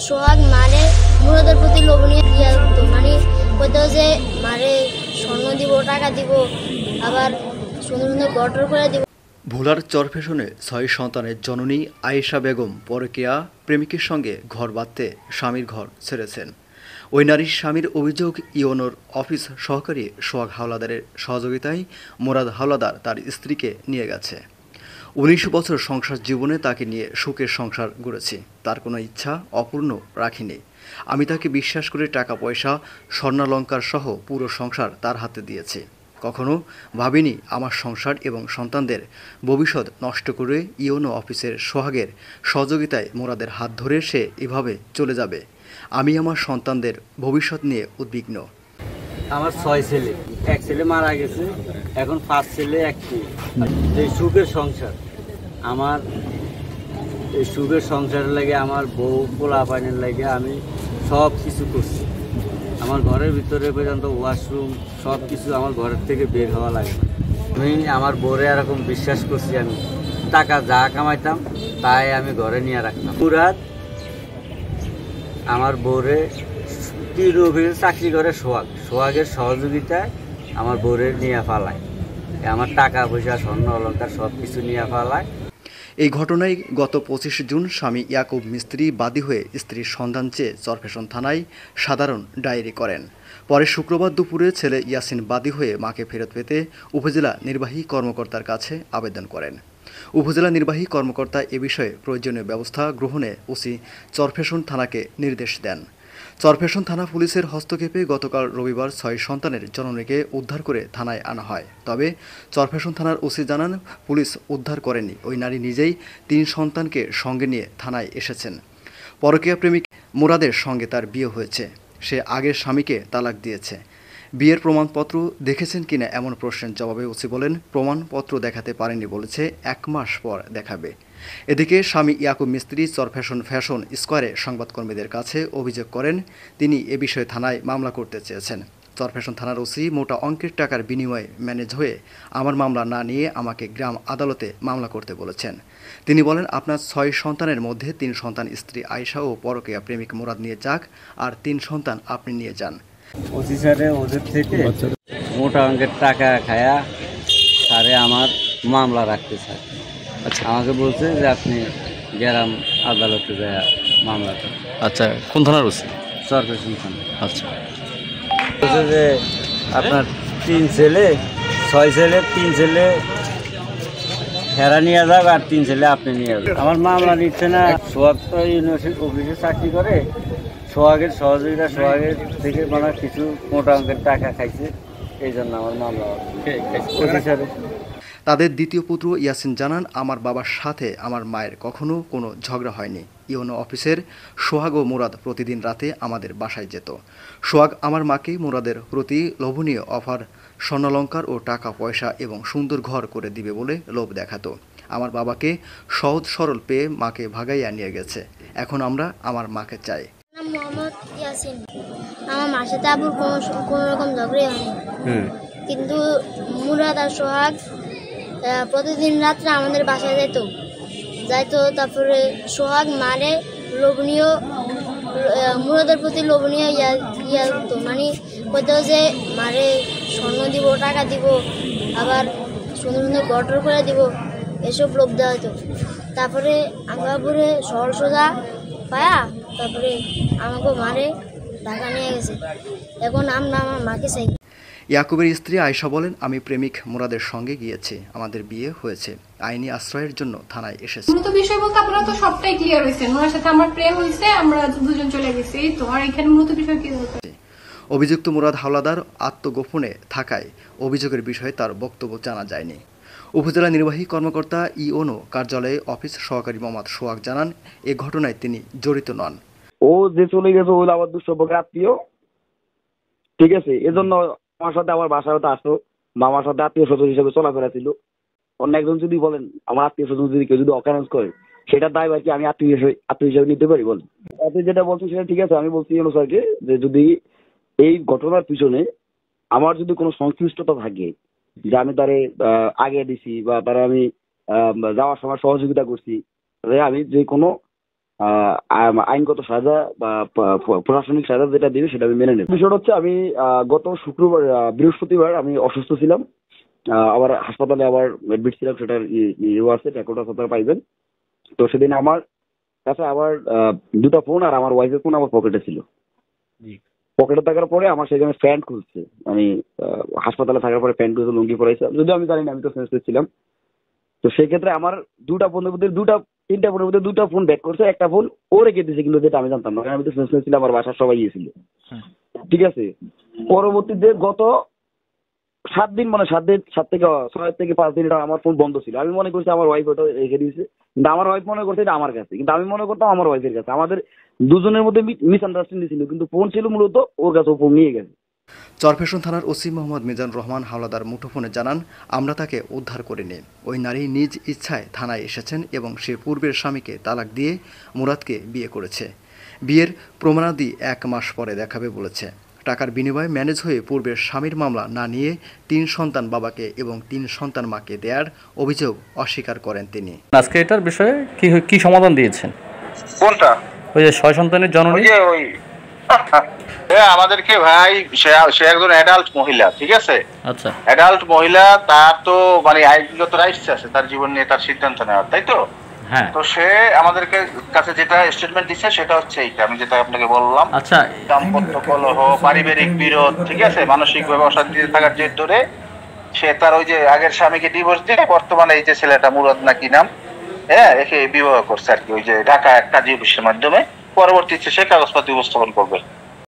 সোহাগ মারে মুরাদের প্রতি লোভনীয় ইয়া করতো, মানে কইতো যে মারে স্বর্ণ দিব, টাকা দিব, আবার সুন্দর সুন্দর গঠর করে দিব। ভোলার চরফ্যাশনে 6 সন্তানের জননী আয়েশা বেগম পরকীয়া প্রেমিকের সঙ্গে ঘর বাঁধতে স্বামীর ঘর ছেড়েছেন। ওই নারীর স্বামীর অভিযোগ, ইওনোর অফিস সহকারী সোহাগ হাওলাদারের সহযোগিতায় মুরাদ হাওলাদার তার স্ত্রীকে নিয়ে গেছে। 19 বছর সংসার জীবনে তাকে নিয়ে সুখের সংসার গড়েছি, তার কোনো ইচ্ছা অপূর্ণ রাখিনি। আমি তাকে বিশ্বাস করে টাকা পয়সা, স্বর্ণালঙ্কার সহ পুরো সংসার তার হাতে দিয়েছি। কখনো ভাবিনি আমার সংসার এবং সন্তানদের ভবিষ্যৎ নষ্ট করে ইওনো অফিসের সোহাগের সহযোগিতায় মুরাদের হাত ধরে সে এভাবে চলে যাবে। আমি আমার সন্তানদের ভবিষ্যৎ নিয়ে উদ্বিগ্ন। আমার 6 ছেলে, এক ছেলে মারা গেছে, এখন 5 ছেলে, একটি এই সুখের সংসার। আমার এই সুখের সংসারের লাগে আমার বউ পোলা পাইনের লাগে আমি সব কিছু করছি। আমার ঘরের ভিতরে পর্যন্ত ওয়াশরুম সব কিছু আমার ঘরের থেকে বের হওয়া লাগে। আমি আমার বউরে এরকম বিশ্বাস করছি, আমি টাকা যা কামাইতাম তাই আমি ঘরে নিয়ে রাখতাম। মুরাদ আমার বউরে চাকরি করে সোহাগের সহযোগিতায় আমার বউরে নিয়ে ফালায়, আমার টাকা পয়সা স্বর্ণ অলঙ্কার সব কিছু নিয়ে ফালায়। এই ঘটনায় গত 25 জুন স্বামী ইয়াকুব মিস্ত্রি বাদী হয়ে স্ত্রীর সন্ধান চেয়ে চরফ্যাশন থানায় সাধারণ ডায়েরি করেন। পরে শুক্রবার দুপুরে ছেলে ইয়াসিন বাদী হয়ে মাকে ফেরত পেতে উপজেলা নির্বাহী কর্মকর্তার কাছে আবেদন করেন। উপজেলা নির্বাহী কর্মকর্তা এ বিষয়ে প্রয়োজনীয় ব্যবস্থা গ্রহণে ওসি চরফ্যাশন থানাকে নির্দেশ দেন। চরফ্যাশন থানা পুলিশের হস্তক্ষেপে গতকাল রবিবার 6 সন্তানের জননীকে উদ্ধার করে থানায় আনা হয়। তবে চরফ্যাশন থানার ওসি জানান, পুলিশ উদ্ধার করেনি, ওই নারী নিজেই 3 সন্তানকে সঙ্গে নিয়ে থানায় এসেছেন। পরকীয়া প্রেমিক মুরাদের সঙ্গে তার বিয়ে হয়েছে, সে আগের স্বামীকে তালাক দিয়েছে। বিয়ের প্রমাণপত্র দেখেছেন কিনা এমন প্রশ্নের জবাবে ওসি বলেন, প্রমাণপত্র দেখাতে পারেনি, বলেছে 1 মাস পর দেখাবে। এদিকে স্বামী ইয়াকুব মিস্ত্রি ফ্যাশন স্কোয়ারে সংবাদকর্মীদের কাছে অভিযোগ করেন, তিনি এ বিষয়ে থানায় মামলা করতে চেয়েছেন। চরফ্যাশন থানার ওসি মোটা অঙ্কের টাকার বিনিময়ে ম্যানেজ হয়ে আমার মামলা না নিয়ে আমাকে গ্রাম আদালতে মামলা করতে বলেছেন। তিনি বলেন, আপনার 6 সন্তানের মধ্যে 3 সন্তান স্ত্রী আয়েশা ও পরকীয়া প্রেমিক মুরাদ নিয়ে যাক, আর 3 সন্তান আপনি নিয়ে যান। ওসি স্যারে ওদের থেকে মোটা অঙ্কের টাকা খায়া স্যারে আমার মামলা রাখতে চায়। আচ্ছা, আমাকে বলছে যে আপনি গ্রাম আদালতে যায় মামলা করেন। আচ্ছা, কোন থানার ওসি? চরফ্যাশন থানা। আচ্ছা, বলছে যে আপনার 3 ছেলে, 6 ছেলে, 3 ছেলে হেরা নিয়ে যাক, আর 3 ছেলে আপনি নিয়ে যান। আমার মামলা নিচ্ছে না। সোহাগ তো ইউনিভার্সিটি অফিসে চাকরি করে, সোহাগের সহযোগিতা, সোহাগের থেকে মানে কিছু মোটা অঙ্কের টাকা খাইছে, এই জন্য আমার মামলা। তাদের দ্বিতীয় পুত্র ইয়াসিন জানান, আমার বাবার সাথে আমার মায়ের কখনো কোনো ঝগড়া হয়নি। ইওনো অফিসের সোহাগ ও মুরাদ প্রতিদিন রাতে আমাদের বাসায় যেত। সোহাগ আমার মাকে মুরাদের প্রতি লোভনীয় অফার, স্বর্ণালঙ্কার ও টাকা পয়সা এবং সুন্দর ঘর করে দিবে বলে লোভ দেখাতো। আমার বাবাকে সহজ সরল পেয়ে মাকে ভাগাইয়া নিয়ে গেছে। এখন আমরা আমার মাকে চাই। মোহাম্মদ ইয়াসিন। আমার মার সাথে আবুর কোনো রকম ঝগড়াই হয়নি, কিন্তু মুরাদ আর সোহাগ প্রতিদিন রাত্রে আমাদের বাসায় যাইতো। তারপরে সোহাগ মারে লোভনীয়, মুরাদের প্রতি লোভনীয় ইয়া করতো, মানে কইতো যে মারে স্বর্ণ দিব, টাকা দিব, আবার সুন্দর সুন্দর গঠর করে দিব, এসব লোভ দেওয়া হতো। তারপরে আমরা পরে সরল সোজা পায়া, তারপরে আমাকে মারে ঢাকা নিয়ে গেছে। এখন আমরা আমার মাকে চাই। ইয়াকুবের স্ত্রী আয়েশা বলেন, আমি প্রেমিক মুরাদের সঙ্গে গিয়েছি, আমাদের বিয়ে হয়েছে, আইনি আশ্রয়ের জন্য থানায় এসেছি। মূলত বিষয় বলতে আপনারা তো সবটাই ক্লিয়ার হয়েছেন, ওনার সাথে আমার প্রেম হয়েছে, আমরা দুজন চলে গেছি, তো আর এখানে মূলত বিষয় কি হচ্ছে? অভিযুক্ত মুরাদ হাওলাদার আত্মগোপনে থাকায় অভিযোগের বিষয়ে তার বক্তব্য জানা যায়নি। উপজেলা নির্বাহী কর্মকর্তা ইওনো কার্যালয়ে অফিস সহকারী মোহাম্মদ সোহাগ জানান, এ ঘটনায় তিনি জড়িত নন। ও যে চলে গেছে ওই আমার দুঃসম্পর্কের আত্মীয়, ঠিক আছে, এজন্য আমার সাথে আমার বাসায় হতে আসতো, মামার সাথে আত্মীয় স্বজন হিসেবে চলাফেরা ছিল। অন্য একজন যদি বলেন আমার আত্মীয় স্বজন যদি কেউ যদি অকারেন্স করে, সেটা দায় কি আমি আত্মীয় হিসেবে নিতে পারি? বলেন। আপনি যেটা বলছেন সেটা ঠিক আছে। আমি বলছি স্যারকে যে যদি এই ঘটনার পিছনে আমার যদি কোনো সংশ্লিষ্টতা থাকে, যে আমি তারে আগে দিছি বা তারা আমি যাওয়ার সময় সহযোগিতা করছি, তাহলে আমি যে কোনো আইনগত সাজা বা প্রশাসনিক সাজা যেটা দিবে সেটা আমি মেনে নেব। বিষয়টা হচ্ছে আমি গত শুক্রবার বৃহস্পতিবার আমি অসুস্থ ছিলাম, আবার হাসপাতালে আবার অ্যাডমিট ছিলাম, সেটার ইয়ে আছে, রেকর্ড আছে, আপনারা পাইবেন। তো সেদিন আমার কাছে আবার দুটা ফোন আর আমার ওয়াইফের ফোন আমার পকেটে ছিল। পকেটে থাকার পরে আমার সেখানে প্যান্ট খুঁজছে, আমি হাসপাতালে থাকার পরে প্যান্ট খুঁজে লুঙ্গি পরাইছে, যদিও আমি জানি না, আমি তো সেন্সলেস ছিলাম। তো সেক্ষেত্রে আমার তিনটা ফোনের মধ্যে দুটা ফোন ব্যাক করছে, একটা ফোন ও রেখে দিয়েছে, কিন্তু যেটা আমি জানতাম না, কারণ আমি তো সেন্সলেস ছিলাম, আমার বাসার সবাই গিয়েছিল। ঠিক আছে, পরবর্তীতে গত 7 দিন, মানে 6 থেকে 5 দিন এটা আমার ফোন বন্ধ ছিল। আমি মনে করছি আমার ওয়াইফ ওটা রেখে দিয়েছে, কিন্তু আমার ওয়াইফ মনে করছে এটা আমার কাছে, কিন্তু আমি মনে করতাম আমার ওয়াইফের কাছে। আমাদের দুজনের মধ্যে মিসআন্ডারস্ট্যান্ডিং ছিল, কিন্তু ফোন ছিল মূলত ওর কাছে, ও ফোন নিয়ে গেছে। চরফ্যাশন থানার ওসি মোহাম্মদ মিজানুর রহমান হাওলাদার মুঠোফোনে জানান, আমরা তাকে উদ্ধার করিনি। ওই নারী নিজ ইচ্ছায় থানায় এসেছেন এবং সে পূর্বের স্বামীকে তালাক দিয়ে মুরাদকে বিয়ে করেছে। বিয়ের প্রমাণাদি 1 মাস পরে দেখাবে বলেছে। টাকার বিনিময়ে ম্যানেজ হয়ে পূর্বের স্বামীর মামলা না নিয়ে 3 সন্তান বাবাকে এবং 3 সন্তান মাকে দেওয়ার অভিযোগ অস্বীকার করেন তিনি। আজকে এটার বিষয়ে কি সমাধান দিয়েছেন? কোনটা? ওই যে 6 সন্তানের জননী, ওই আমাদেরকে ভাই, সে একজন অ্যাডাল্ট মহিলা, ঠিক আছে? আচ্ছা, অ্যাডাল্ট মহিলা, তার তো মানে আইনগত রাইটস আছে তার জীবন নিয়ে তার সিদ্ধান্ত নেওয়ার, তাই তো? হ্যাঁ। তো সে আমাদেরকে কাছে যেটা স্টেটমেন্ট দিচ্ছে সেটা হচ্ছে এইটা, আমি যেটা আপনাকে বললাম। আচ্ছা, দাম্পত্য কলহ, পারিবারিক বিরোধ, ঠিক আছে, মানসিকভাবে অশান্তিতে থাকার জের ধরে সে তার ওই যে আগের স্বামীকে ডিভোর্স দিয়ে বর্তমানে এই যে ছেলেটা মুরাদ নাকি নাম, হ্যাঁ, একে বিবাহ করছে আর কি, ওই যে ঢাকা কাজী অফিসের মাধ্যমে। পরবর্তীতে সে কাগজপত্র উপস্থাপন করবে।